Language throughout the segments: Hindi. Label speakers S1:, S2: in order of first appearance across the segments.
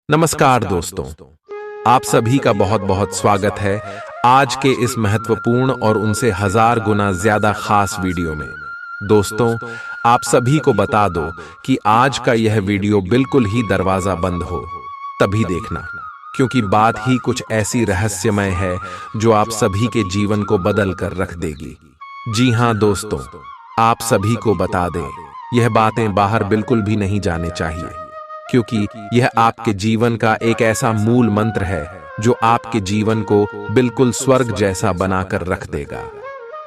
S1: नमस्कार दोस्तों, आप सभी का बहुत बहुत स्वागत है आज के इस महत्वपूर्ण और उनसे हजार गुना ज्यादा खास वीडियो में। दोस्तों, आप सभी को बता दो कि आज का यह वीडियो बिल्कुल ही दरवाजा बंद हो तभी देखना, क्योंकि बात ही कुछ ऐसी रहस्यमय है जो आप सभी के जीवन को बदल कर रख देगी। जी हाँ दोस्तों, आप सभी को बता दें, यह बातें बाहर बिल्कुल भी नहीं जाने चाहिए, क्योंकि यह आपके जीवन का एक ऐसा मूल मंत्र है जो आपके जीवन को बिल्कुल स्वर्ग जैसा बनाकर रख देगा।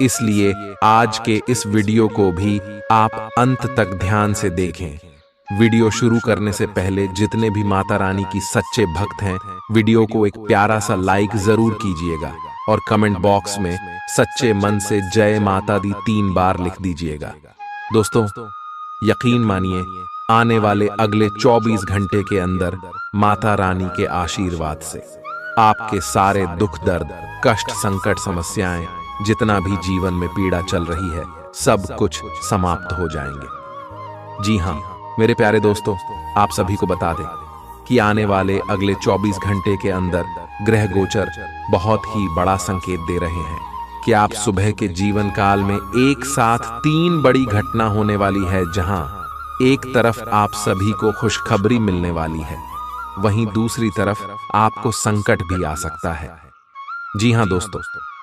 S1: इसलिए आज के इस वीडियो को भी आप अंत तक ध्यान से देखें। वीडियो शुरू करने से पहले जितने भी माता रानी की सच्चे भक्त हैं, वीडियो को एक प्यारा सा लाइक जरूर कीजिएगा और कमेंट बॉक्स में सच्चे मन से जय माता दी 3 बार लिख दीजिएगा। दोस्तों, यकीन मानिए, आने वाले अगले 24 घंटे के अंदर माता रानी के आशीर्वाद से आपके सारे दुख दर्द, कष्ट, संकट, समस्याएं, जितना भी जीवन में पीड़ा चल रही है, सब कुछ समाप्त हो जाएंगे। जी हाँ मेरे प्यारे दोस्तों, आप सभी को बता दें कि आने वाले अगले 24 घंटे के अंदर ग्रह गोचर बहुत ही बड़ा संकेत दे रहे हैं कि आप सुबह के जीवन काल में एक साथ 3 बड़ी घटना होने वाली है। जहां एक तरफ आप सभी को खुशखबरी मिलने वाली है, वहीं दूसरी तरफ आपको संकट भी आ सकता है। जी हाँ दोस्तों,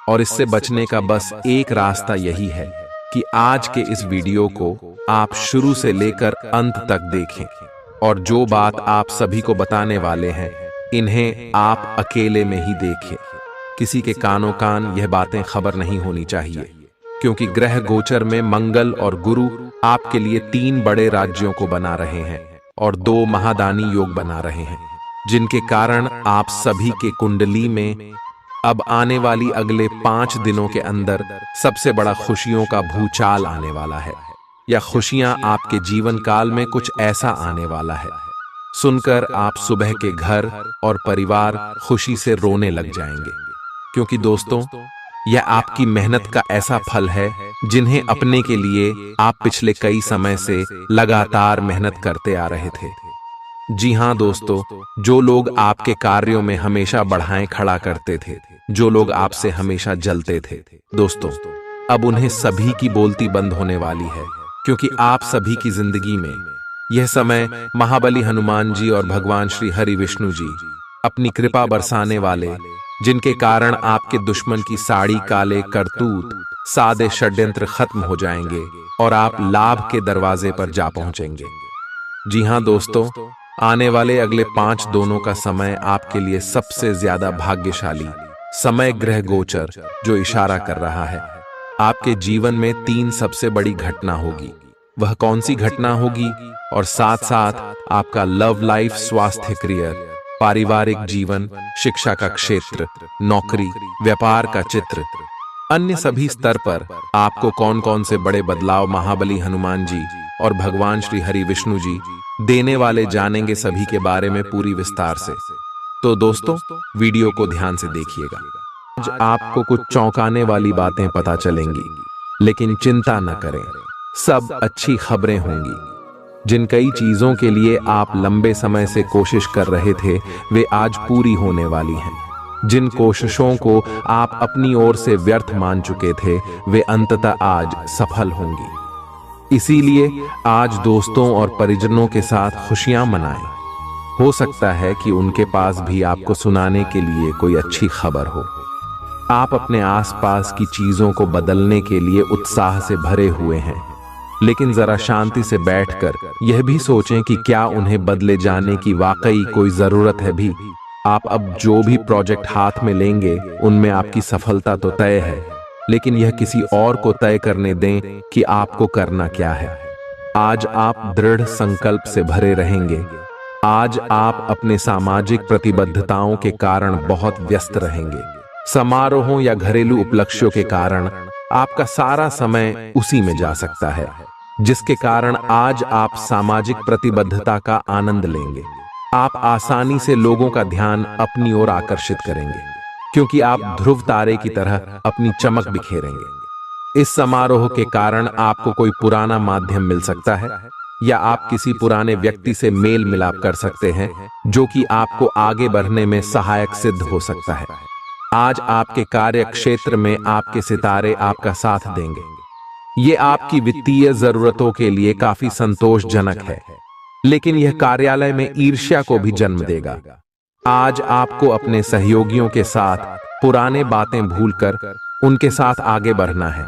S1: और इससे बचने का बस एक रास्ता यही है कि आज के इस वीडियो को आप शुरू से लेकर अंत तक देखें, और जो बात आप सभी को बताने वाले हैं, इन्हें आप अकेले में ही देखें। किसी के कानों कान यह बातें खबर नहीं होनी चाहिए, क्योंकि ग्रह गोचर में मंगल और गुरु आपके लिए 3 बड़े राज्यों को बना रहे हैं और 2 महादानी योग बना रहे हैं, जिनके कारण आप सभी के कुंडली में अब आने वाली अगले 5 दिनों के अंदर सबसे बड़ा खुशियों का भूचाल आने वाला है, या खुशियां आपके जीवन काल में कुछ ऐसा आने वाला है सुनकर आप सुबह के घर और परिवार खुशी से रोने लग जाएंगे। क्योंकि दोस्तों, यह आपकी मेहनत का ऐसा फल है जिन्हें अपने के लिए आप पिछले कई समय से लगातार मेहनत करते आ रहे थे। जी हाँ दोस्तों, जो लोग आपके कार्यों में हमेशा बढ़ाएं खड़ा करते थे, जो लोग आपसे हमेशा जलते थे, दोस्तों अब उन्हें सभी की बोलती बंद होने वाली है, क्योंकि आप सभी की जिंदगी में यह समय महाबली हनुमान जी और भगवान श्री हरि विष्णु जी अपनी कृपा बरसाने वाले, जिनके कारण आपके दुश्मन की साड़ी, काले करतूत, सादे षड्यंत्र खत्म हो जाएंगे और आप लाभ के दरवाजे पर जा पहुंचेंगे। जी हाँ दोस्तों, आने वाले अगले 5 दिनों का समय आपके लिए सबसे ज्यादा भाग्यशाली समय ग्रह गोचर जो इशारा कर रहा है। आपके जीवन में 3 सबसे बड़ी घटना होगी। वह कौन सी घटना होगी, और साथ साथ आपका लव लाइफ, स्वास्थ्य, करियर, पारिवारिक जीवन, शिक्षा का क्षेत्र, नौकरी, व्यापार का चित्र, अन्य सभी स्तर पर आपको कौन कौन से बड़े बदलाव महाबली हनुमान जी और भगवान श्री हरि विष्णु जी देने वाले, जानेंगे सभी के बारे में पूरी विस्तार से। तो दोस्तों, वीडियो को ध्यान से देखिएगा। आज आपको कुछ चौंकाने वाली बातें पता चलेंगी, लेकिन चिंता न करें, सब अच्छी खबरें होंगी। जिन कई चीजों के लिए आप लंबे समय से कोशिश कर रहे थे, वे आज पूरी होने वाली हैं। जिन कोशिशों को आप अपनी ओर से व्यर्थ मान चुके थे, वे अंततः आज सफल होंगी। इसीलिए आज दोस्तों और परिजनों के साथ खुशियां मनाएं। हो सकता है कि उनके पास भी आपको सुनाने के लिए कोई अच्छी खबर हो। आप अपने आसपास की चीजों को बदलने के लिए उत्साह से भरे हुए हैं, लेकिन जरा शांति से बैठकर यह भी सोचें कि क्या उन्हें बदले जाने की वाकई कोई जरूरत है भी। आप अब जो भी प्रोजेक्ट हाथ में लेंगे, उनमें आपकी सफलता तो तय है, लेकिन यह किसी और को तय करने दें कि आपको करना क्या है। आज आप दृढ़ संकल्प से भरे रहेंगे। आज आप अपने सामाजिक प्रतिबद्धताओं के कारण बहुत व्यस्त रहेंगे। समारोहों या घरेलू उपलक्ष्यों के कारण आपका सारा समय उसी में जा सकता है, जिसके कारण आज आप सामाजिक प्रतिबद्धता का आनंद लेंगे। आप आसानी से लोगों का ध्यान अपनी ओर आकर्षित करेंगे, क्योंकि आप ध्रुव तारे की तरह अपनी चमक बिखेरेंगे। इस समारोह के कारण आपको कोई पुराना माध्यम मिल सकता है, या आप किसी पुराने व्यक्ति से मेल मिलाप कर सकते हैं जो कि आपको आगे बढ़ने में सहायक सिद्ध हो सकता है। आज आपके कार्य क्षेत्र में आपके सितारे आपका साथ देंगे। ये आपकी वित्तीय जरूरतों के लिए काफी संतोषजनक है, लेकिन यह कार्यालय में ईर्ष्या को भी जन्म देगा। आज आपको अपने सहयोगियों के साथ पुराने बातें भूलकर उनके साथ आगे बढ़ना है,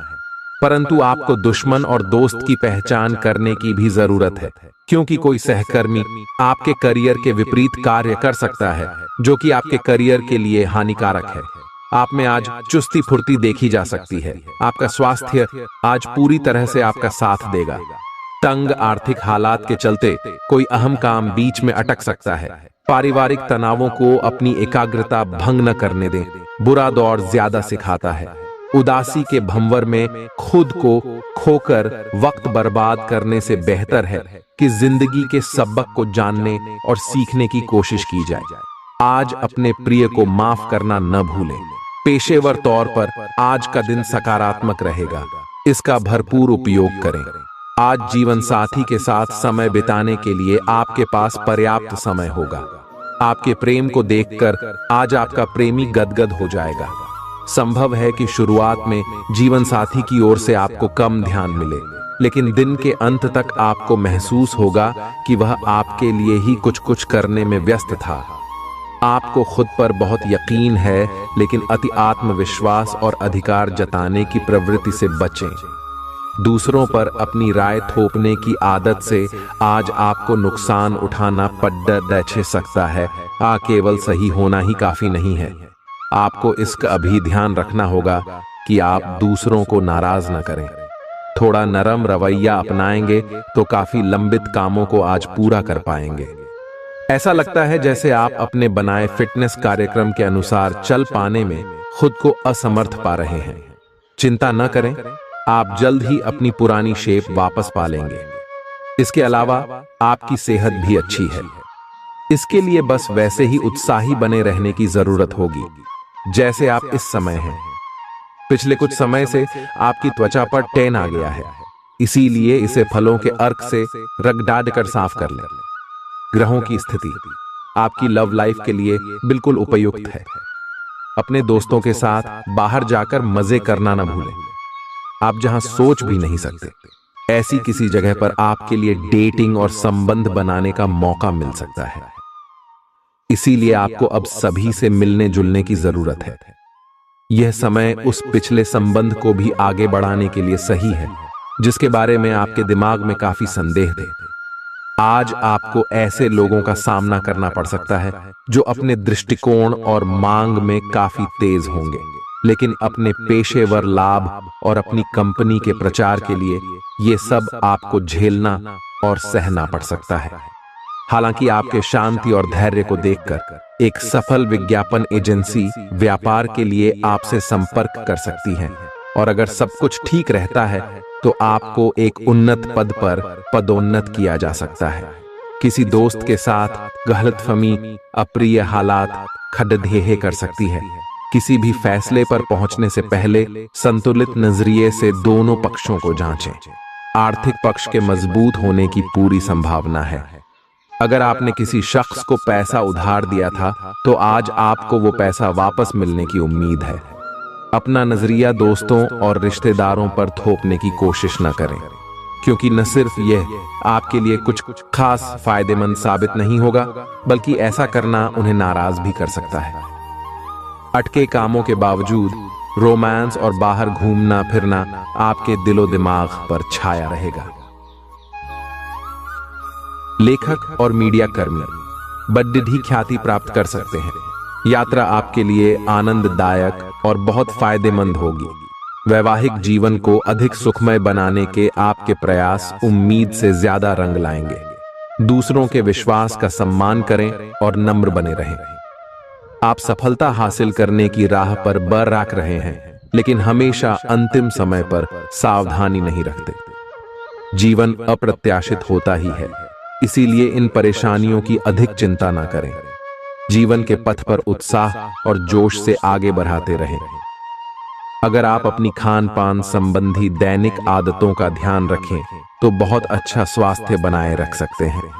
S1: परंतु आपको दुश्मन और दोस्त की पहचान करने की भी जरूरत है, क्योंकि कोई सहकर्मी आपके करियर के विपरीत कार्य कर सकता है जो कि आपके करियर के लिए हानिकारक है। आप में आज चुस्ती फुर्ती देखी जा सकती है। आपका स्वास्थ्य आज पूरी तरह से आपका साथ देगा। तंग आर्थिक हालात के चलते कोई अहम काम बीच में अटक सकता है। पारिवारिक तनावों को अपनी एकाग्रता भंग न करने दें। बुरा दौर ज्यादा सिखाता है। उदासी के भंवर में खुद को खोकर वक्त बर्बाद करने से बेहतर है कि जिंदगी के सबक को जानने और सीखने की कोशिश की जाए। आज अपने प्रिय को माफ करना न भूलें। पेशेवर तौर पर आज का दिन सकारात्मक रहेगा, इसका भरपूर उपयोग करें। आज जीवन साथी के साथ समय बिताने के लिए आपके पास पर्याप्त समय होगा। आपके प्रेम को देखकर आज आपका प्रेमी गदगद हो जाएगा। संभव है कि शुरुआत में जीवन साथी की ओर से आपको कम ध्यान मिले, लेकिन दिन के अंत तक आपको महसूस होगा कि वह आपके लिए ही कुछ करने में व्यस्त था। आपको खुद पर बहुत यकीन है, लेकिन अति आत्मविश्वास और अधिकार जताने की प्रवृत्ति से बचें। दूसरों पर अपनी राय थोपने की आदत से आज आपको नुकसान उठाना पड़ सकता है। केवल सही होना ही काफी नहीं है। आपको इसका भी ध्यान रखना होगा कि आप दूसरों को नाराज न करें। थोड़ा नरम रवैया अपनाएंगे तो काफी लंबित कामों को आज पूरा कर पाएंगे। ऐसा लगता है जैसे आप अपने बनाए फिटनेस कार्यक्रम के अनुसार चल पाने में खुद को असमर्थ पा रहे हैं। चिंता न करें, आप जल्द ही अपनी पुरानी शेप वापस पा लेंगे। इसके अलावा आपकी सेहत भी अच्छी है। इसके लिए बस वैसे ही उत्साही बने रहने की जरूरत होगी जैसे आप इस समय हैं। पिछले कुछ समय से आपकी त्वचा पर टैन आ गया है, इसीलिए इसे फलों के अर्क से रगड़ कर साफ कर लें। ग्रहों की स्थिति आपकी लव लाइफ के लिए बिल्कुल उपयुक्त है। अपने दोस्तों के साथ बाहर जाकर मजे करना न भूलें। आप जहां सोच भी नहीं सकते, ऐसी किसी जगह पर आपके लिए डेटिंग और संबंध बनाने का मौका मिल सकता है। इसीलिए आपको अब सभी से मिलने जुलने की जरूरत है। यह समय उस पिछले संबंध को भी आगे बढ़ाने के लिए सही है जिसके बारे में आपके दिमाग में काफी संदेह थे। आज आपको ऐसे लोगों का सामना करना पड़ सकता है जो अपने दृष्टिकोण और मांग में काफी तेज होंगे, लेकिन अपने पेशेवर लाभ और अपनी कंपनी के प्रचार के लिए ये सब आपको झेलना और सहना पड़ सकता है। हालांकि आपके शांति और धैर्य को देखकर एक सफल विज्ञापन एजेंसी व्यापार के लिए आपसे संपर्क कर सकती है, और अगर सब कुछ ठीक रहता है तो आपको एक उन्नत पद पर पदोन्नत किया जा सकता है। किसी दोस्त के साथ गलतफहमी अप्रिय हालात खड़ेढे कर सकती है। किसी भी फैसले पर पहुंचने से पहले संतुलित नजरिए से दोनों पक्षों को जांचें। आर्थिक पक्ष के मजबूत होने की पूरी संभावना है। अगर आपने किसी शख्स को पैसा उधार दिया था तो आज आपको वो पैसा वापस मिलने की उम्मीद है। अपना नजरिया दोस्तों और रिश्तेदारों पर थोपने की कोशिश न करें, क्योंकि न सिर्फ यह आपके लिए कुछ खास फायदेमंद साबित नहीं होगा, बल्कि ऐसा करना उन्हें नाराज भी कर सकता है। अटके कामों के बावजूद रोमांस और बाहर घूमना फिरना आपके दिलो दिमाग पर छाया रहेगा। लेखक और मीडिया कर्मी बड़ी ख्याति प्राप्त कर सकते हैं। यात्रा आपके लिए आनंददायक और बहुत फायदेमंद होगी। वैवाहिक जीवन को अधिक सुखमय बनाने के आपके प्रयास उम्मीद से ज्यादा रंग लाएंगे। दूसरों के विश्वास का सम्मान करें और नम्र बने रहें। आप सफलता हासिल करने की राह पर बरकरार रहे हैं, लेकिन हमेशा अंतिम समय पर सावधानी नहीं रखते। जीवन अप्रत्याशित होता ही है, इसीलिए इन परेशानियों की अधिक चिंता ना करें। जीवन के पथ पर उत्साह और जोश से आगे बढ़ाते रहें। अगर आप अपनी खान पान संबंधी दैनिक आदतों का ध्यान रखें तो बहुत अच्छा स्वास्थ्य बनाए रख सकते हैं।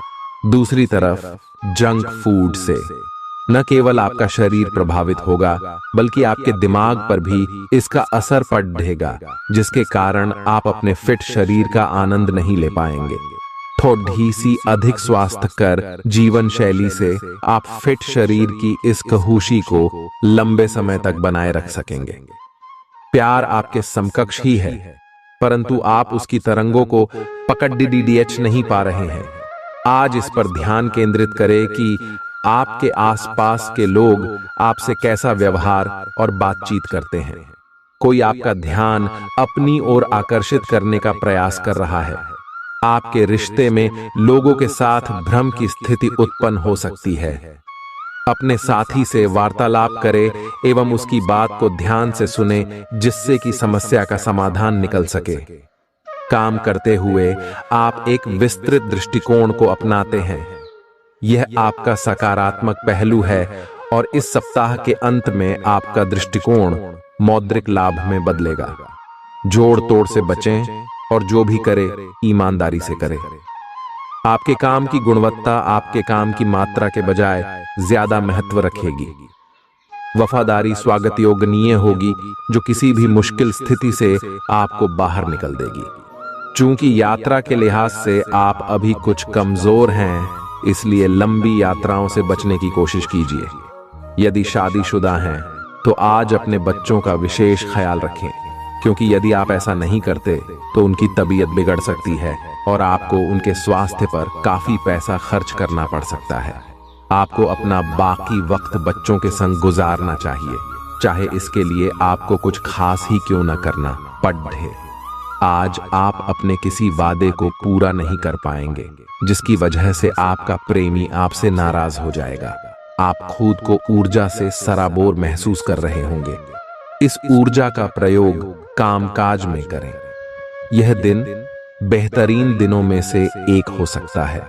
S1: दूसरी तरफ जंक फूड से न केवल आपका शरीर प्रभावित होगा बल्कि आपके दिमाग पर भी इसका असर पड़ेगा, जिसके कारण आप अपने फिट शरीर का आनंद नहीं ले पाएंगे। थोड़ी सी अधिक स्वास्थ्यकर जीवन शैली से आप फिट शरीर की इस खुशी को लंबे समय तक बनाए रख सकेंगे। प्यार आपके समकक्ष ही है, परंतु आप उसकी तरंगों को पकड़ नहीं पा रहे हैं। आज इस पर ध्यान केंद्रित करें कि आपके आसपास के लोग आपसे कैसा व्यवहार और बातचीत करते हैं। कोई आपका ध्यान अपनी ओर आकर्षित करने का प्रयास कर रहा है। आपके रिश्ते में लोगों के साथ भ्रम की स्थिति उत्पन्न हो सकती है। अपने साथी से वार्तालाप करें एवं उसकी बात को ध्यान से सुने, जिससे कि समस्या का समाधान निकल सके। काम करते हुए आप एक विस्तृत दृष्टिकोण को अपनाते हैं। यह आपका सकारात्मक पहलू है और इस सप्ताह के अंत में आपका दृष्टिकोण मौद्रिक लाभ में बदलेगा। जोड़ तोड़ से बचें और जो भी करे ईमानदारी से करें। आपके काम की गुणवत्ता आपके काम की मात्रा के बजाय ज्यादा महत्व रखेगी। वफादारी स्वागत योग्य होगी, जो किसी भी मुश्किल स्थिति से आपको बाहर निकल देगी। चूंकि यात्रा के लिहाज से आप अभी कुछ कमजोर हैं, इसलिए लंबी यात्राओं से बचने की कोशिश कीजिए। यदि शादीशुदा हैं तो आज अपने बच्चों का विशेष ख्याल रखें, क्योंकि यदि आप ऐसा नहीं करते तो उनकी तबीयत बिगड़ सकती है और आपको उनके स्वास्थ्य पर काफी पैसा खर्च करना पड़ सकता है। आपको अपना बाकी वक्त बच्चों के संग गुजारना चाहिए, चाहे इसके लिए आपको कुछ खास ही क्यों न करना पड़े। आज आप अपने किसी वादे को पूरा नहीं कर पाएंगे, जिसकी वजह से आपका प्रेमी आपसे नाराज हो जाएगा। आप खुद को ऊर्जा से सराबोर महसूस कर रहे होंगे। इस ऊर्जा का प्रयोग कामकाज में करें। यह दिन बेहतरीन दिनों में से एक हो सकता है।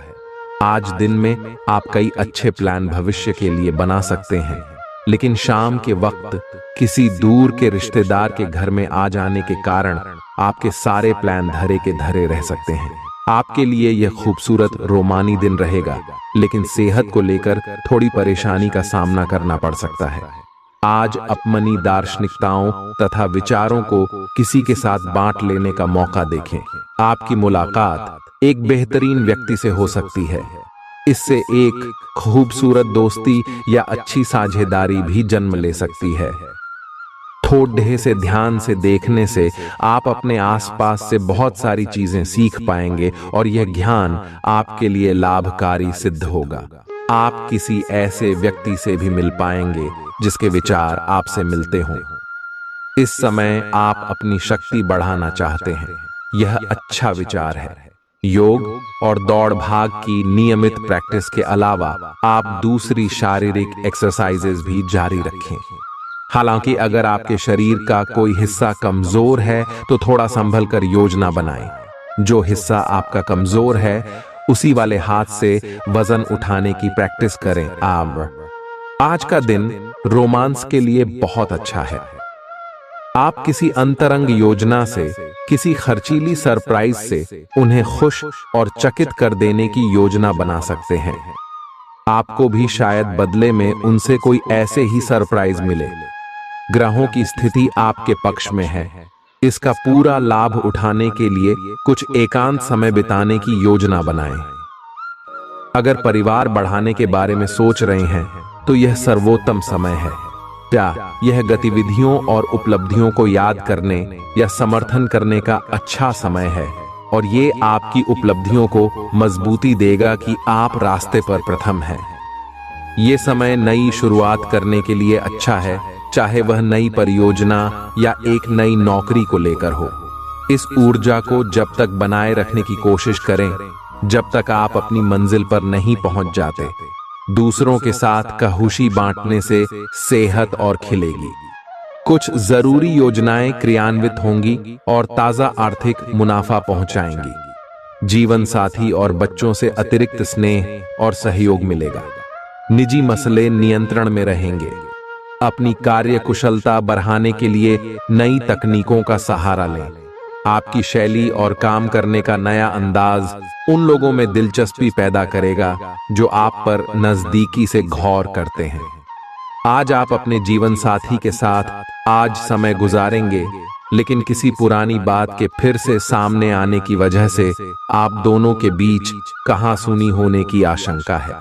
S1: आज दिन में आप कई अच्छे प्लान भविष्य के लिए बना सकते हैं, लेकिन शाम के वक्त किसी दूर के रिश्तेदार के घर में आ जाने के कारण आपके सारे प्लान धरे के धरे रह सकते हैं। आपके लिए यह खूबसूरत रोमानी दिन रहेगा, लेकिन सेहत को लेकर थोड़ी परेशानी का सामना करना पड़ सकता है। आज अपनी दार्शनिकताओं तथा विचारों को किसी के साथ बांट लेने का मौका देखें। आपकी मुलाकात एक बेहतरीन व्यक्ति से हो सकती है। इससे एक खूबसूरत दोस्ती या अच्छी साझेदारी भी जन्म ले सकती है। थोड़े से ध्यान से देखने से आप अपने आसपास से बहुत सारी चीजें सीख पाएंगे और यह ज्ञान आपके लिए लाभकारी सिद्ध होगा। आप किसी ऐसे व्यक्ति से भी मिल पाएंगे जिसके विचार आपसे मिलते हों। इस समय आप अपनी शक्ति बढ़ाना चाहते हैं, यह अच्छा विचार है। योग और दौड़ भाग की नियमित प्रैक्टिस के अलावा आप दूसरी शारीरिक एक्सरसाइजेज भी जारी रखें। हालांकि अगर आपके शरीर का कोई हिस्सा कमजोर है तो थोड़ा संभल कर योजना बनाएं। जो हिस्सा आपका कमजोर है उसी वाले हाथ से वजन उठाने की प्रैक्टिस करें। आज का दिन रोमांस के लिए बहुत अच्छा है। आप किसी अंतरंग योजना से, किसी खर्चीली सरप्राइज से उन्हें खुश और चकित कर देने की योजना बना सकते हैं। आपको भी शायद बदले में उनसे कोई ऐसे ही सरप्राइज मिले। ग्रहों की स्थिति आपके पक्ष में है। इसका पूरा लाभ उठाने के लिए कुछ एकांत समय बिताने की योजना बनाएं। अगर परिवार बढ़ाने के बारे में सोच रहे हैं तो यह सर्वोत्तम समय है। क्या यह गतिविधियों और उपलब्धियों को याद करने या समर्थन करने का अच्छा समय है, और ये आपकी उपलब्धियों को मजबूती देगा कि आप रास्ते पर प्रथम हैं। ये समय नई शुरुआत करने के लिए अच्छा है, चाहे वह नई परियोजना या एक नई नौकरी को लेकर हो। इस ऊर्जा को जब तक बनाए रखने की कोशिश करें जब तक आप अपनी मंजिल पर नहीं पहुंच जाते। दूसरों के साथ खुशी बांटने से सेहत और खिलेगी। कुछ जरूरी योजनाएं क्रियान्वित होंगी और ताजा आर्थिक मुनाफा पहुंचाएंगी। जीवन साथी और बच्चों से अतिरिक्त स्नेह और सहयोग मिलेगा। निजी मसले नियंत्रण में रहेंगे। अपनी कार्य कुशलता बढ़ाने के लिए नई तकनीकों का सहारा लें। आपकी शैली और काम करने का नया अंदाज उन लोगों में दिलचस्पी पैदा करेगा जो आप पर नजदीकी से गौर करते हैं। आज आप अपने जीवन साथी के साथ आज समय गुजारेंगे, लेकिन किसी पुरानी बात के फिर से सामने आने की वजह से आप दोनों के बीच कहासुनी होने की आशंका है।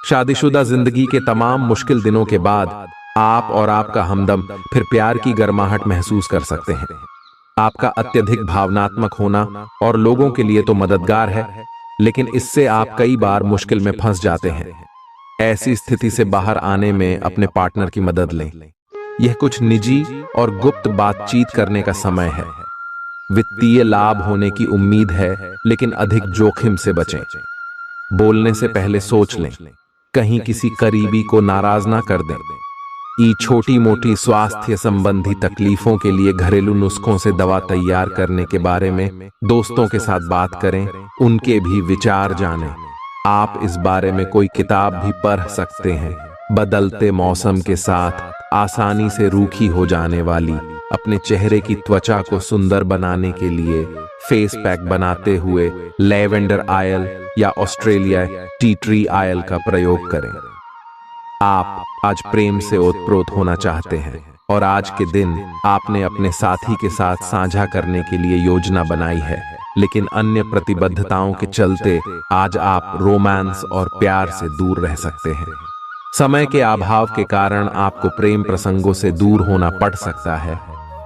S1: शादीशुदा जिंदगी के तमाम मुश्किल दिनों के बाद आप और आपका हमदम फिर प्यार की गर्माहट महसूस कर सकते हैं। आपका अत्यधिक भावनात्मक होना और लोगों के लिए तो मददगार है, लेकिन इससे आप कई बार मुश्किल में फंस जाते हैं। ऐसी स्थिति से बाहर आने में अपने पार्टनर की मदद लें। यह कुछ निजी और गुप्त बातचीत करने का समय है। वित्तीय लाभ होने की उम्मीद है, लेकिन अधिक जोखिम से बचें। बोलने से पहले सोच लें, कहीं किसी करीबी को नाराज ना कर दें। छोटी मोटी स्वास्थ्य संबंधी तकलीफों के लिए घरेलू नुस्खों से दवा तैयार करने के बारे में दोस्तों के साथ बात करें, उनके भी विचार जानें। आप इस बारे में कोई किताब भी पढ़ सकते हैं। बदलते मौसम के साथ आसानी से रूखी हो जाने वाली अपने चेहरे की त्वचा को सुंदर बनाने के लिए फेस पैक बनाते हुए लैवेंडर ऑयल या ऑस्ट्रेलिया टी ट्री ऑयल का प्रयोग करें। आप आज प्रेम से ओतप्रोत होना चाहते हैं और आज के दिन आपने अपने साथी के साथ साझा करने के लिए योजना बनाई है, लेकिन अन्य प्रतिबद्धताओं के चलते आज आप रोमांस और प्यार से दूर रह सकते हैं। समय के अभाव के कारण आपको प्रेम प्रसंगों से दूर होना पड़ सकता है,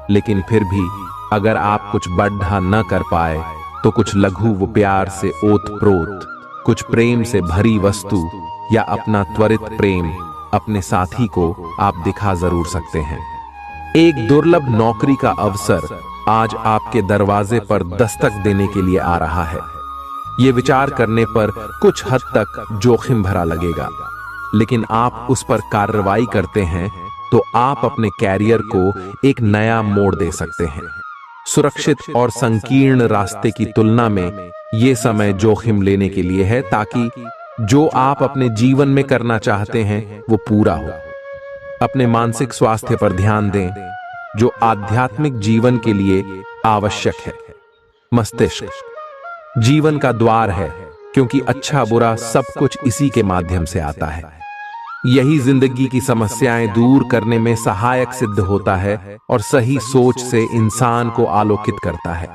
S1: लेकिन फिर भी अगर आप कुछ बढ़ा न कर पाए तो कुछ लघु व प्यार से ओतप्रोत, कुछ प्रेम से भरी वस्तु या अपना त्वरित प्रेम अपने साथी को आप दिखा जरूर सकते हैं। एक दुर्लभ नौकरी का अवसर आज आपके दरवाजे पर दस्तक देने के लिए आ रहा है। ये विचार करने पर कुछ हद तक जोखिम भरा लगेगा, लेकिन आप उस पर कार्रवाई करते हैं तो आप अपने कैरियर को एक नया मोड़ दे सकते हैं। सुरक्षित और संकीर्ण रास्ते की तुलना में ये समय जोखिम लेने के लिए है, ताकि जो आप अपने जीवन में करना चाहते हैं वो पूरा हो। अपने मानसिक स्वास्थ्य पर ध्यान दें, जो आध्यात्मिक जीवन के लिए आवश्यक है। मस्तिष्क जीवन का द्वार है, क्योंकि अच्छा बुरा सब कुछ इसी के माध्यम से आता है। यही जिंदगी की समस्याएं दूर करने में सहायक सिद्ध होता है और सही सोच से इंसान को आलोकित करता है।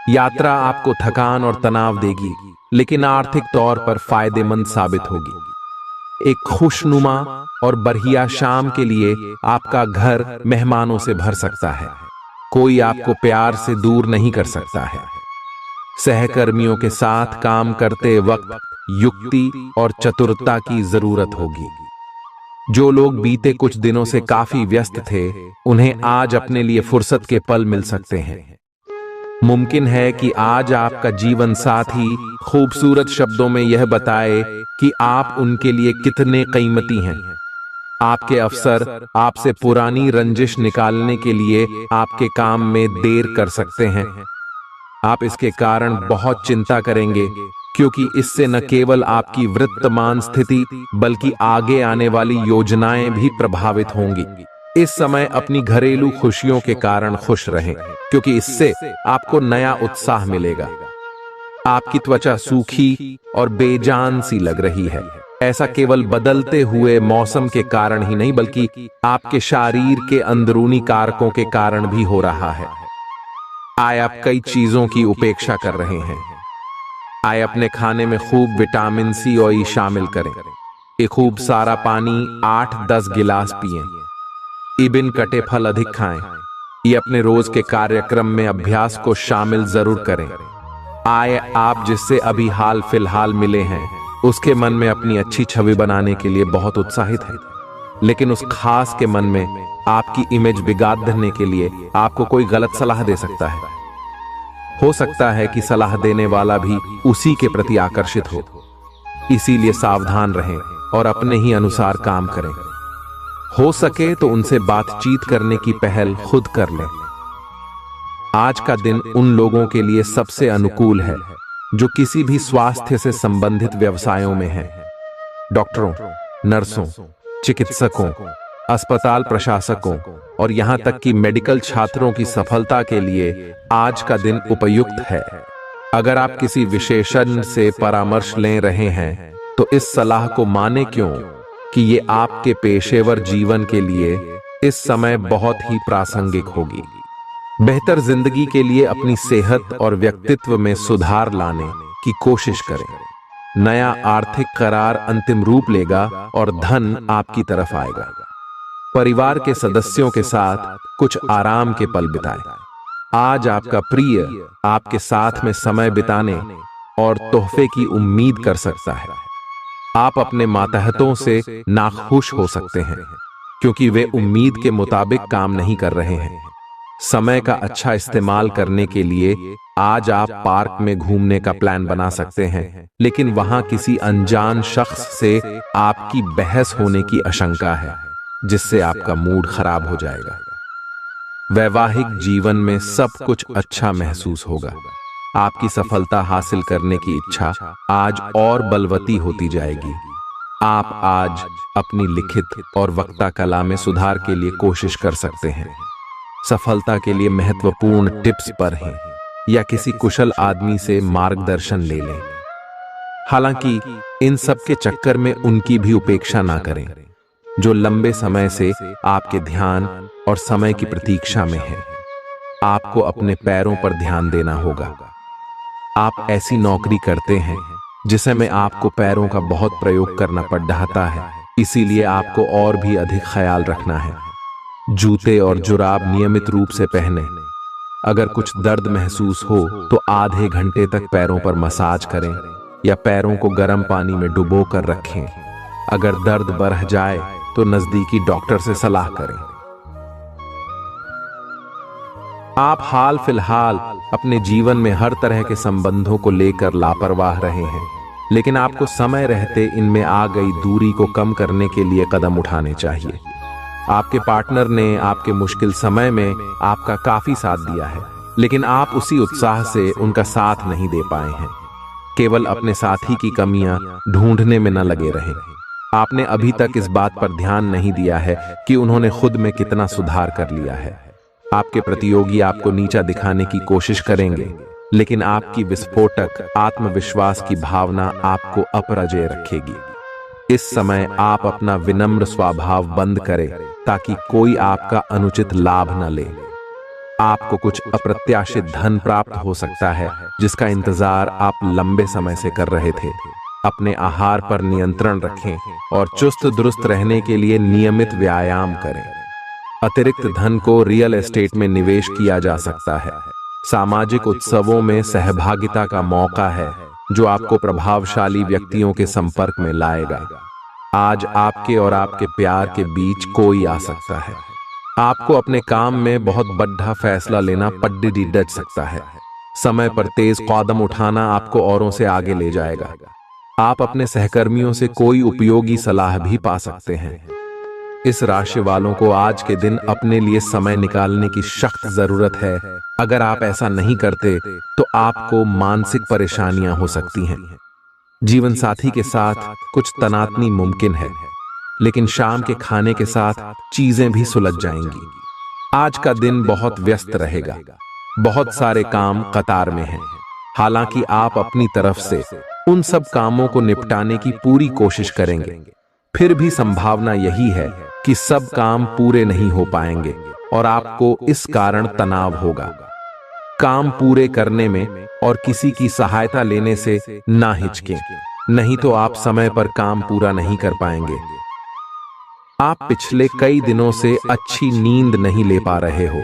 S1: यात्रा आपको थकान और तनाव देगी, लेकिन आर्थिक तौर पर फायदेमंद साबित होगी। एक खुशनुमा और बढ़िया शाम के लिए आपका घर मेहमानों से भर सकता है। कोई आपको प्यार से दूर नहीं कर सकता है। सहकर्मियों के साथ काम करते वक्त युक्ति और चतुरता की जरूरत होगी। जो लोग बीते कुछ दिनों से काफी व्यस्त थे, उन्हें आज अपने लिए फुर्सत के पल मिल सकते हैं। मुमकिन है कि आज आपका जीवन साथी खूबसूरत शब्दों में यह बताए कि आप उनके लिए कितने कीमती हैं। आपके अफसर आपसे पुरानी रंजिश निकालने के लिए आपके काम में देर कर सकते हैं। आप इसके कारण बहुत चिंता करेंगे, क्योंकि इससे न केवल आपकी वर्तमान स्थिति बल्कि आगे आने वाली योजनाएं भी प्रभावित होंगी। इस समय अपनी घरेलू खुशियों के कारण खुश रहें, क्योंकि इससे आपको नया उत्साह मिलेगा। आपकी त्वचा सूखी और बेजान सी लग रही है। ऐसा केवल बदलते हुए मौसम के कारण ही नहीं, बल्कि आपके शरीर के अंदरूनी कारकों के कारण भी हो रहा है। आप कई चीजों की उपेक्षा कर रहे हैं। अपने खाने में खूब विटामिन सी और ई शामिल करें। खूब सारा पानी 8-10 गिलास पिएं। बिन कटे फल अधिक खाएं। ये अपने रोज के कार्यक्रम में अभ्यास को शामिल जरूर करें। आप जिससे अभी हाल फिलहाल मिले हैं, उसके मन में अपनी अच्छी छवि बनाने के लिए बहुत उत्साहित है, लेकिन उस खास के मन में आपकी इमेज बिगाड़ने के लिए आपको कोई गलत सलाह दे सकता है। हो सकता है कि सलाह देने वाला भी उसी के प्रति आकर्षित हो। इसीलिए सावधान रहें और अपने ही अनुसार काम करें। हो सके तो उनसे बातचीत करने की पहल खुद कर लें। आज का दिन उन लोगों के लिए सबसे अनुकूल है जो किसी भी स्वास्थ्य से संबंधित व्यवसायों में हैं। डॉक्टरों, नर्सों, चिकित्सकों, अस्पताल प्रशासकों और यहाँ तक कि मेडिकल छात्रों की सफलता के लिए आज का दिन उपयुक्त है। अगर आप किसी विशेषज्ञ से परामर्श ले रहे हैं तो इस सलाह को माने क्यों कि ये आपके पेशेवर जीवन के लिए इस समय बहुत ही प्रासंगिक होगी। बेहतर जिंदगी के लिए अपनी सेहत और व्यक्तित्व में सुधार लाने की कोशिश करें। नया आर्थिक करार अंतिम रूप लेगा और धन आपकी तरफ आएगा। परिवार के सदस्यों के साथ कुछ आराम के पल बिताएं। आज आपका प्रिय आपके साथ में समय बिताने और तोहफे की उम्मीद कर सकता है। आप अपने मातहतों से नाखुश हो सकते हैं क्योंकि वे उम्मीद के मुताबिक काम नहीं कर रहे हैं। समय का अच्छा इस्तेमाल करने के लिए आज आप पार्क में घूमने का प्लान बना सकते हैं, लेकिन वहां किसी अनजान शख्स से आपकी बहस होने की आशंका है, जिससे आपका मूड खराब हो जाएगा। वैवाहिक जीवन में सब कुछ अच्छा महसूस होगा। आपकी सफलता हासिल करने की इच्छा आज और बलवती होती जाएगी। आप आज अपनी लिखित और वक्ता कला में सुधार के लिए कोशिश कर सकते हैं। सफलता के लिए महत्वपूर्ण टिप्स पर हैं या किसी कुशल आदमी से मार्गदर्शन ले लें। हालांकि इन सब के चक्कर में उनकी भी उपेक्षा ना करें जो लंबे समय से आपके ध्यान और समय की प्रतीक्षा में है। आपको अपने पैरों पर ध्यान देना होगा। आप ऐसी नौकरी करते हैं जिसे में आपको पैरों का बहुत प्रयोग करना पड़ रहा है, इसीलिए आपको और भी अधिक ख्याल रखना है। जूते और जुराब नियमित रूप से पहने। अगर कुछ दर्द महसूस हो तो आधे घंटे तक पैरों पर मसाज करें या पैरों को गर्म पानी में डुबो कर रखें। अगर दर्द बढ़ जाए तो नजदीकी डॉक्टर से सलाह करें। आप हाल फिलहाल अपने जीवन में हर तरह के संबंधों को लेकर लापरवाह रहे हैं, लेकिन आपको समय रहते इनमें आ गई दूरी को कम करने के लिए कदम उठाने चाहिए। आपके पार्टनर ने आपके मुश्किल समय में आपका काफी साथ दिया है, लेकिन आप उसी उत्साह से उनका साथ नहीं दे पाए हैं। केवल अपने साथी की कमियां ढूंढने में न लगे रहें। आपने अभी तक इस बात पर ध्यान नहीं दिया है कि उन्होंने खुद में कितना सुधार कर लिया है। आपके प्रतियोगी आपको नीचा दिखाने की कोशिश करेंगे, लेकिन आपकी विस्फोटक आत्मविश्वास की भावना आपको अपराजय रखेगी। इस समय आप अपना विनम्र स्वभाव बंद करें ताकि कोई आपका अनुचित लाभ न ले। आपको कुछ अप्रत्याशित धन प्राप्त हो सकता है जिसका इंतजार आप लंबे समय से कर रहे थे। अपने आहार पर नियंत्रण रखें और चुस्त दुरुस्त रहने के लिए नियमित व्यायाम करें। अतिरिक्त धन को रियल एस्टेट में निवेश किया जा सकता है। सामाजिक उत्सवों में सहभागिता का मौका है जो आपको प्रभावशाली व्यक्तियों के संपर्क में लाएगा। आज आपके और आपके प्यार के बीच कोई आ सकता है। आपको अपने काम में बहुत बड़ा फैसला लेना पड्डी डच सकता है। समय पर तेज कदम उठाना आपको औरों से आगे ले जाएगा। आप अपने सहकर्मियों से कोई उपयोगी सलाह भी पा सकते हैं। इस राशि वालों को आज के दिन अपने लिए समय निकालने की सख्त जरूरत है। अगर आप ऐसा नहीं करते तो आपको मानसिक परेशानियां हो सकती हैं। जीवन साथी के साथ कुछ तनातनी मुमकिन है, लेकिन शाम के खाने के साथ चीजें भी सुलझ जाएंगी। आज का दिन बहुत व्यस्त रहेगा। बहुत सारे काम कतार में हैं। हालांकि आप अपनी तरफ से उन सब कामों को निपटाने की पूरी कोशिश करेंगे, फिर भी संभावना यही है कि सब काम पूरे नहीं हो पाएंगे और आपको इस कारण तनाव होगा। काम पूरे करने में और किसी की सहायता लेने से ना हिचकें, नहीं तो आप समय पर काम पूरा नहीं कर पाएंगे। आप पिछले कई दिनों से अच्छी नींद नहीं ले पा रहे हो।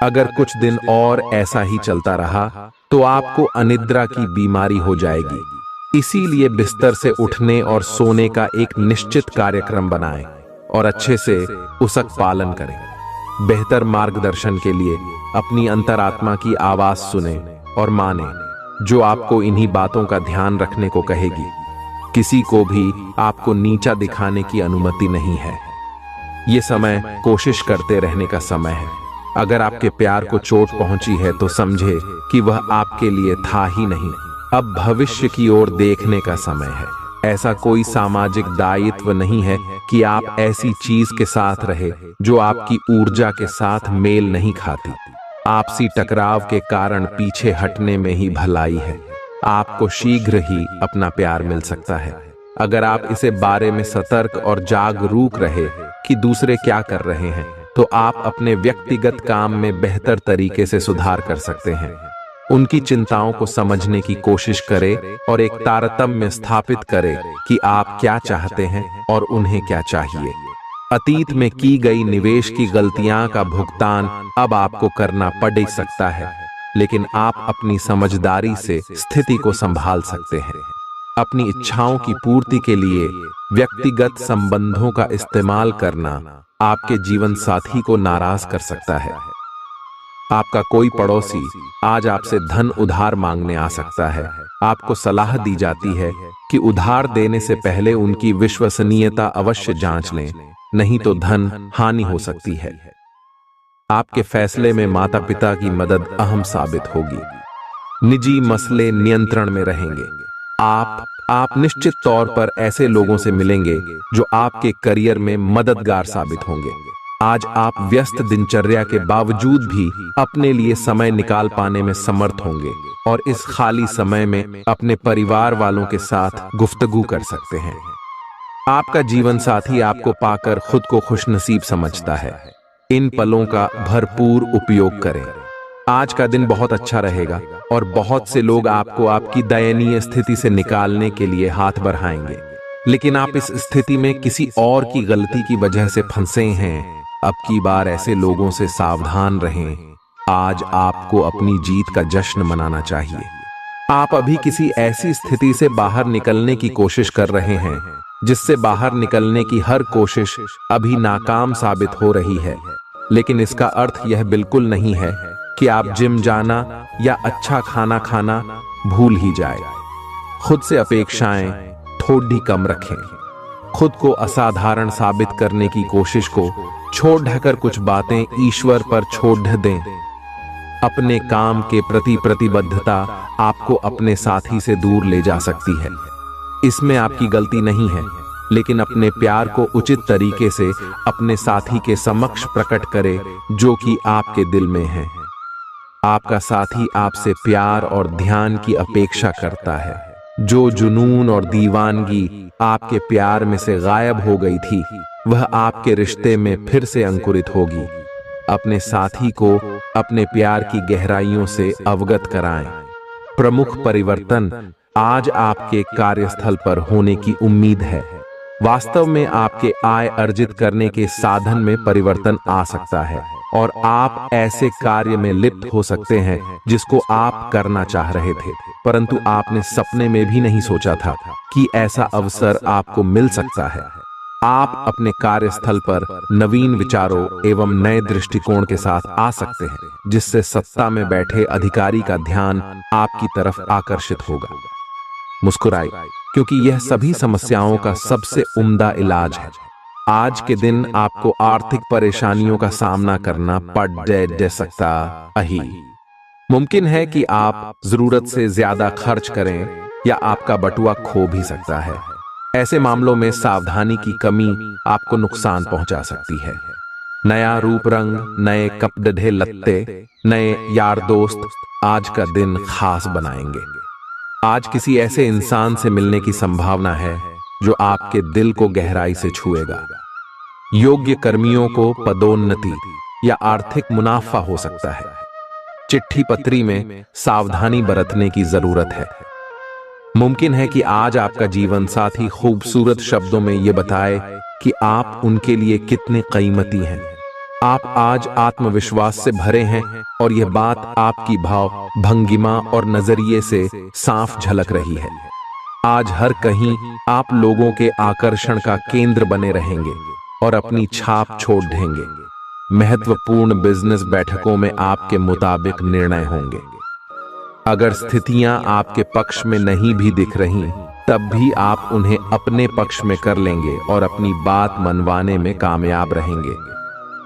S1: अगर कुछ दिन और ऐसा ही चलता रहा तो आपको अनिद्रा की बीमारी हो जाएगी। इसीलिए बिस्तर से उठने और सोने का एक निश्चित कार्यक्रम बनाएं और अच्छे से उसका पालन करें। बेहतर मार्गदर्शन के लिए अपनी अंतरात्मा की आवाज सुने और माने, जो आपको इन्हीं बातों का ध्यान रखने को कहेगी। किसी को भी आपको नीचा दिखाने की अनुमति नहीं है। ये समय कोशिश करते रहने का समय है। अगर आपके प्यार को चोट पहुंची है तो समझे कि वह आपके लिए था ही नहीं। अब भविष्य की ओर देखने का समय है। ऐसा कोई सामाजिक दायित्व नहीं है कि आप ऐसी चीज के साथ रहे जो आपकी ऊर्जा के साथ मेल नहीं खाती। आपसी टकराव के कारण पीछे हटने में ही भलाई है। आपको शीघ्र ही अपना प्यार मिल सकता है अगर आप इसे बारे में सतर्क और जागरूक रहे कि दूसरे क्या कर रहे हैं, तो आप अपने व्यक्तिगत काम में बेहतर तरीके से सुधार कर सकते हैं। उनकी चिंताओं को समझने की कोशिश करें और एक तारतम्य स्थापित करें कि आप क्या चाहते हैं और उन्हें क्या चाहिए। अतीत में की गई निवेश की गलतियां का भुगतान अब आपको करना पड़ सकता है, लेकिन आप अपनी समझदारी से स्थिति को संभाल सकते हैं। अपनी इच्छाओं की पूर्ति के लिए व्यक्तिगत संबंधों का इस्तेमाल करना आपके जीवन साथी को नाराज कर सकता है। आपका कोई पड़ोसी आज आपसे धन उधार मांगने आ सकता है। आपको सलाह दी जाती है कि उधार देने से पहले उनकी विश्वसनीयता अवश्य जांच लें, नहीं तो धन हानि हो सकती है। आपके फैसले में माता पिता की मदद अहम साबित होगी। निजी मसले नियंत्रण में रहेंगे। आप निश्चित तौर पर ऐसे लोगों से मिलेंगे जो आपके करियर में मददगार साबित होंगे। आज आप व्यस्त दिनचर्या के बावजूद भी अपने लिए समय निकाल पाने में समर्थ होंगे और इस खाली समय में अपने परिवार वालों के साथ गुफ्तगू कर सकते हैं। आपका जीवन साथी आपको पाकर खुद को खुशनसीब समझता है। इन पलों का भरपूर उपयोग करें। आज का दिन बहुत अच्छा रहेगा और बहुत से लोग आपको आपकी दयनीय स्थिति से निकालने के लिए हाथ बढ़ाएंगे, लेकिन आप इस स्थिति में किसी और की गलती की वजह से फंसे हैं। अब की बार ऐसे लोगों से सावधान रहें। आज आपको अपनी जीत का जश्न मनाना चाहिए। आप अभी किसी ऐसी स्थिति से बाहर निकलने की कोशिश कर रहे हैं जिससे बाहर निकलने की हर कोशिश अभी नाकाम साबित हो रही है, लेकिन इसका अर्थ यह बिल्कुल नहीं है कि आप जिम जाना या अच्छा खाना खाना भूल ही जाए। खुद से अपेक्षाएं थोड़ी कम रखें। खुद को असाधारण साबित करने की कोशिश को छोड़ ढकर कुछ बातें ईश्वर पर छोड़ दें। अपने काम के प्रति प्रतिबद्धता आपको अपने साथी से दूर ले जा सकती है। इसमें आपकी गलती नहीं है, लेकिन अपने प्यार को उचित तरीके से अपने साथी के समक्ष प्रकट करें जो कि आपके दिल में है। आपका साथी आपसे प्यार और ध्यान की अपेक्षा करता है। जो जुनून और दीवानगी आपके प्यार में से गायब हो गई थी, वह आपके रिश्ते में फिर से अंकुरित होगी। अपने साथी को अपने प्यार की गहराइयों से अवगत कराएं। प्रमुख परिवर्तन आज आपके कार्यस्थल पर होने की उम्मीद है। वास्तव में आपके आय अर्जित करने के साधन में परिवर्तन आ सकता है और आप ऐसे कार्य में लिप्त हो सकते हैं जिसको आप करना चाह रहे थे, परंतु आपने सपने में भी नहीं सोचा था कि ऐसा अवसर आपको मिल सकता है। आप अपने कार्यस्थल पर नवीन विचारों एवं नए दृष्टिकोण के साथ आ सकते हैं, जिससे सत्ता में बैठे अधिकारी का ध्यान आपकी तरफ आकर्षित होगा। मुस्कुराएं, क्योंकि यह सभी समस्याओं का सबसे उम्दा इलाज है। आज के दिन आपको आर्थिक परेशानियों का सामना करना पड़ सकता है। मुमकिन है कि आप जरूरत से ज्यादा खर्च करें या आपका बटुआ खो भी सकता है। ऐसे मामलों में सावधानी की कमी आपको नुकसान पहुंचा सकती है। नया रूप रंग, नए कपड़े लत्ते, नए यार दोस्त आज का दिन खास बनाएंगे। आज किसी ऐसे इंसान से मिलने की संभावना है जो आपके दिल को गहराई से छुएगा। योग्य कर्मियों को पदोन्नति या आर्थिक मुनाफा हो सकता है। चिट्ठी पत्री में सावधानी बरतने की जरूरत है। मुमकिन है कि आज आपका जीवन साथी खूबसूरत शब्दों में यह बताए कि आप उनके लिए कितने कीमती हैं। आप आज आत्मविश्वास से भरे हैं और यह बात आपकी भाव, भंगिमा और नजरिए से साफ झलक रही है। आज हर कहीं आप लोगों के आकर्षण का केंद्र बने रहेंगे और अपनी छाप छोड़ देंगे। महत्वपूर्ण बिजनेस बैठकों में आपके मुताबिक निर्णय होंगे। अगर स्थितियां आपके पक्ष में नहीं भी दिख रही, तब भी आप उन्हें अपने पक्ष में कर लेंगे और अपनी बात मनवाने में कामयाब रहेंगे।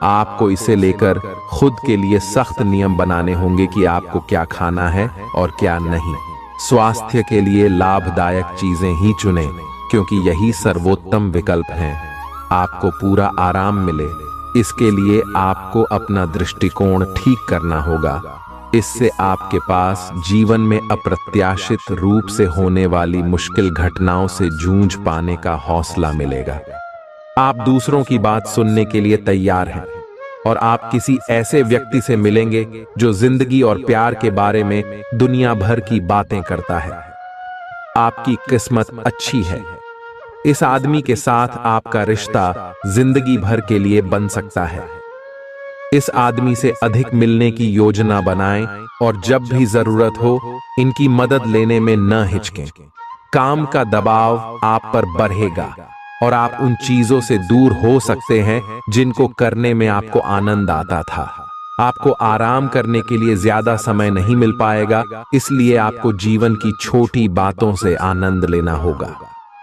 S1: आपको इसे लेकर खुद के लिए सख्त नियम बनाने होंगे कि आपको क्या खाना है और क्या नहीं। स्वास्थ्य के लिए लाभदायक चीजें ही चुनें, क्योंकि यही सर्वोत्तम विकल्प हैं। आपको पूरा आराम मिले, इसके लिए आपको अपना दृष्टिकोण ठीक करना होगा। इससे आपके पास जीवन में अप्रत्याशित रूप से होने वाली मुश्किल घटनाओं से जूझ पाने का हौसला मिलेगा। आप दूसरों की बात सुनने के लिए तैयार हैं और आप किसी ऐसे व्यक्ति से मिलेंगे जो जिंदगी और प्यार के बारे में दुनिया भर की बातें करता है। आपकी किस्मत अच्छी है। इस आदमी के साथ आपका रिश्ता जिंदगी भर के लिए बन सकता है। इस आदमी से अधिक मिलने की योजना बनाएं और जब भी जरूरत हो इनकी मदद लेने में न हिचकें। काम का दबाव आप पर बढ़ेगा और आप उन चीजों से दूर हो सकते हैं जिनको करने में आपको आनंद आता था। आपको आराम करने के लिए ज्यादा समय नहीं मिल पाएगा, इसलिए आपको जीवन की छोटी बातों से आनंद लेना होगा।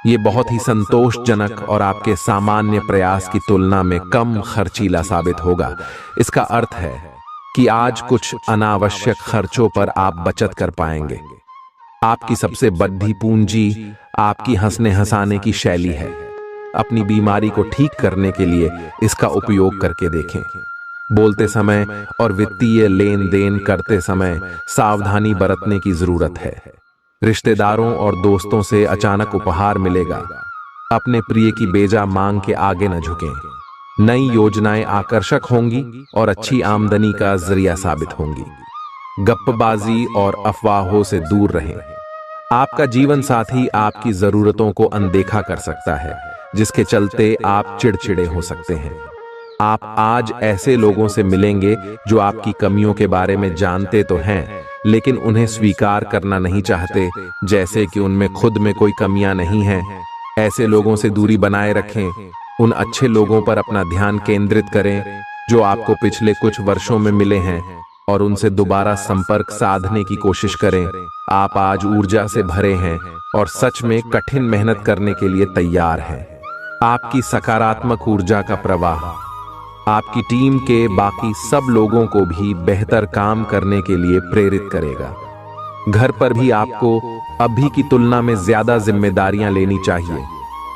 S1: ये बहुत ही संतोषजनक और आपके सामान्य प्रयास की तुलना में कम खर्चीला साबित होगा। इसका अर्थ है कि आज कुछ अनावश्यक खर्चों पर आप बचत कर पाएंगे। आपकी सबसे बड़ी पूंजी आपकी हंसने हंसाने की शैली है। अपनी बीमारी को ठीक करने के लिए इसका उपयोग करके देखें। बोलते समय और वित्तीय लेन देन करते समय सावधानी बरतने की जरूरत है। रिश्तेदारों और दोस्तों से अचानक उपहार मिलेगा। अपने प्रिय की बेजा मांग के आगे न झुकें। नई योजनाएं आकर्षक होंगी और अच्छी आमदनी का जरिया साबित होंगी। गप्पबाजी और अफवाहों से दूर रहें। आपका जीवन साथी आपकी जरूरतों को अनदेखा कर सकता है, जिसके चलते आप चिड़चिड़े हो सकते हैं। आप आज ऐसे लोगों से मिलेंगे जो आपकी कमियों के बारे में जानते तो हैं, लेकिन उन्हें स्वीकार करना नहीं चाहते, जैसे कि उनमें खुद में कोई कमियां नहीं हैं। ऐसे लोगों से दूरी बनाए रखें। उन अच्छे लोगों पर अपना ध्यान केंद्रित करें जो आपको पिछले कुछ वर्षों में मिले हैं और उनसे दोबारा संपर्क साधने की कोशिश करें। आप आज ऊर्जा से भरे हैं और सच में कठिन मेहनत करने के लिए तैयार हैं। आपकी सकारात्मक ऊर्जा का प्रवाह आपकी टीम के बाकी सब लोगों को भी बेहतर काम करने के लिए प्रेरित करेगा। घर पर भी आपको अभी की तुलना में ज्यादा जिम्मेदारियां लेनी चाहिए।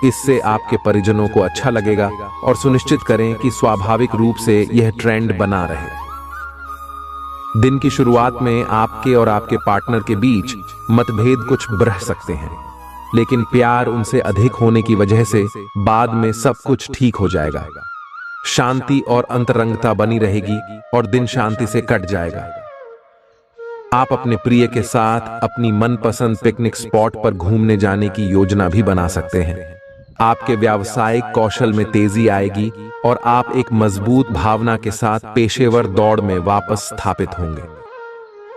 S1: इससे आपके परिजनों को अच्छा लगेगा और सुनिश्चित करें कि स्वाभाविक रूप से यह ट्रेंड बना रहे। दिन की शुरुआत में आपके और आपके पार्टनर के बीच मतभेद कुछ बढ़ सकते हैं, लेकिन प्यार उनसे अधिक होने की वजह से बाद में सब कुछ ठीक हो जाएगा। शांति और अंतरंगता बनी रहेगी और दिन शांति से कट जाएगा। आप अपने प्रिय के साथ अपनी मनपसंद पिकनिक स्पॉट पर घूमने जाने की योजना भी बना सकते हैं। आपके व्यावसायिक कौशल में तेजी आएगी और आप एक मजबूत भावना के साथ पेशेवर दौड़ में वापस स्थापित होंगे।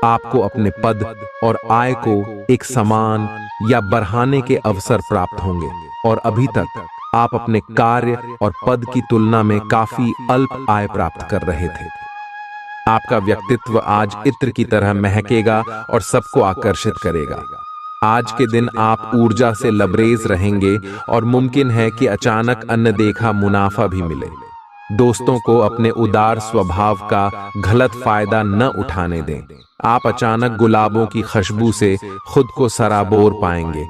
S1: आपको अपने पद और आय को एक समान या बढ़ाने के अवसर प्राप्त होंगे और अभी तक आप अपने कार्य और पद की तुलना में काफी अल्प आय प्राप्त कर रहे थे। आपका व्यक्तित्व आज इत्र की तरह महकेगा और सबको आकर्षित करेगा। आज के दिन आप ऊर्जा से लबरेज रहेंगे और मुमकिन है कि अचानक अनदेखा मुनाफा भी मिले। दोस्तों को अपने उदार स्वभाव का गलत फायदा न उठाने दें। आप अचानक गुलाबों की खुशबू से खुद को सराबोर पाएंगे।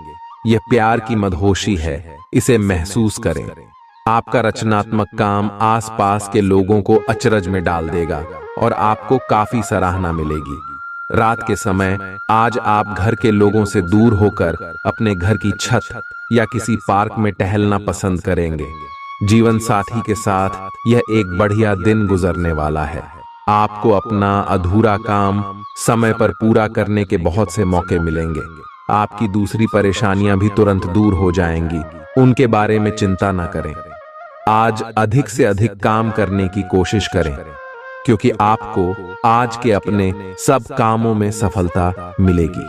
S1: यह प्यार की मदहोशी है, इसे महसूस करें। आपका रचनात्मक काम आसपास के लोगों को अचरज में डाल देगा और आपको काफी सराहना मिलेगी। रात के समय आज आप घर के लोगों से दूर होकर अपने घर की छत या किसी पार्क में टहलना पसंद करेंगे। जीवन साथी के साथ यह एक बढ़िया दिन गुजरने वाला है। आपको अपना अधूरा काम समय पर पूरा करने के बहुत से मौके मिलेंगे। आपकी दूसरी परेशानियां भी तुरंत दूर हो जाएंगी, उनके बारे में चिंता न करें। आज अधिक से अधिक काम करने की कोशिश करें, क्योंकि आपको आज के अपने सब कामों में सफलता मिलेगी।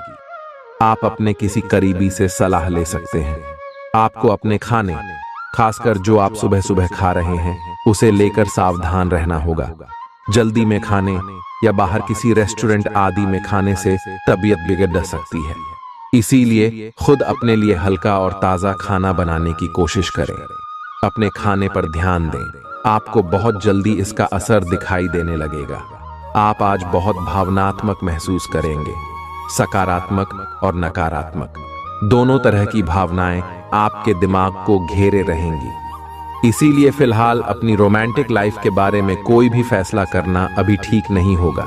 S1: आप अपने किसी करीबी से सलाह ले सकते हैं। आपको अपने खाने, खासकर जो आप सुबह सुबह खा रहे हैं, उसे लेकर सावधान रहना होगा। जल्दी में खाने या बाहर किसी रेस्टोरेंट आदि में खाने से तबीयत बिगड़ सकती है। इसीलिए खुद अपने लिए हल्का और ताजा खाना बनाने की कोशिश करें। अपने खाने पर ध्यान दें। आपको बहुत जल्दी इसका असर दिखाई देने लगेगा। आप आज बहुत भावनात्मक महसूस करेंगे। सकारात्मक और नकारात्मक दोनों तरह की भावनाएं आपके दिमाग को घेरे रहेंगी। इसीलिए फिलहाल अपनी रोमांटिक लाइफ के बारे में कोई भी फैसला करना अभी ठीक नहीं होगा।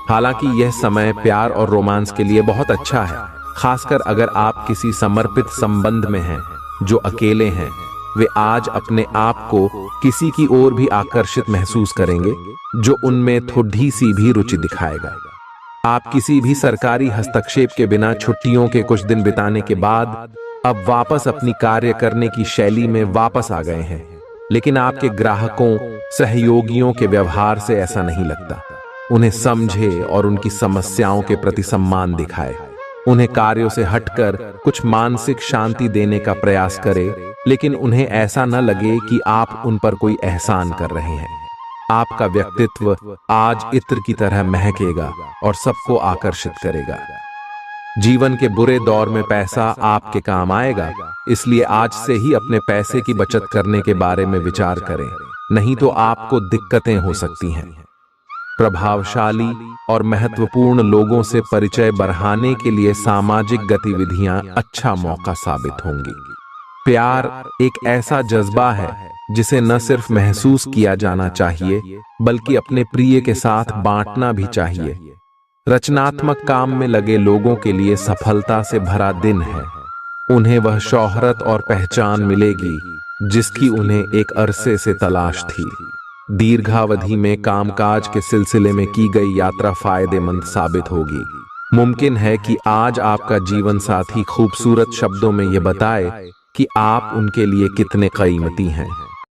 S1: हालांकि यह समय प्यार और रोमांस के लिए बहुत अच्छा है, खासकर अगर आप किसी समर्पित संबंध में हैं। जो अकेले हैं वे आज अपने आप को किसी की ओर भी आकर्षित महसूस करेंगे जो उनमें थोड़ी सी भी रुचि दिखाएगा। आप किसी भी सरकारी हस्तक्षेप के बिना छुट्टियों के कुछ दिन बिताने के बाद अब वापस अपनी कार्य करने की शैली में वापस आ गए हैं। लेकिन आपके ग्राहकों, सहयोगियों के व्यवहार से ऐसा नहीं लगता। उन्हें समझे और उनकी समस्याओं के प्रति सम्मान दिखाए। उन्हें कार्यों से हटकर कुछ मानसिक शांति देने का प्रयास करें, लेकिन उन्हें ऐसा न लगे कि आप उन पर कोई एहसान कर रहे हैं। आपका व्यक्तित्व आज इत्र की तरह महकेगा और सबको आकर्षित करेगा। जीवन के बुरे दौर में पैसा आपके काम आएगा, इसलिए आज से ही अपने पैसे की बचत करने के बारे में विचार करें, नहीं तो आपको दिक्कतें हो सकती हैं। प्रभावशाली और महत्वपूर्ण लोगों से परिचय बढ़ाने के लिए सामाजिक गतिविधियां अच्छा मौका साबित होंगी। प्यार एक ऐसा जज्बा है जिसे न सिर्फ महसूस किया जाना चाहिए, बल्कि अपने प्रिय के साथ बांटना भी चाहिए। रचनात्मक काम में लगे लोगों के लिए सफलता से भरा दिन है। उन्हें वह शोहरत और पहचान मिलेगी जिसकी उन्हें एक अरसे से तलाश थी। दीर्घावधि में कामकाज के सिलसिले में की गई यात्रा फायदेमंद साबित होगी। मुमकिन है कि आज आपका जीवन साथी खूबसूरत शब्दों में यह बताए कि आप उनके लिए कितने कीमती हैं।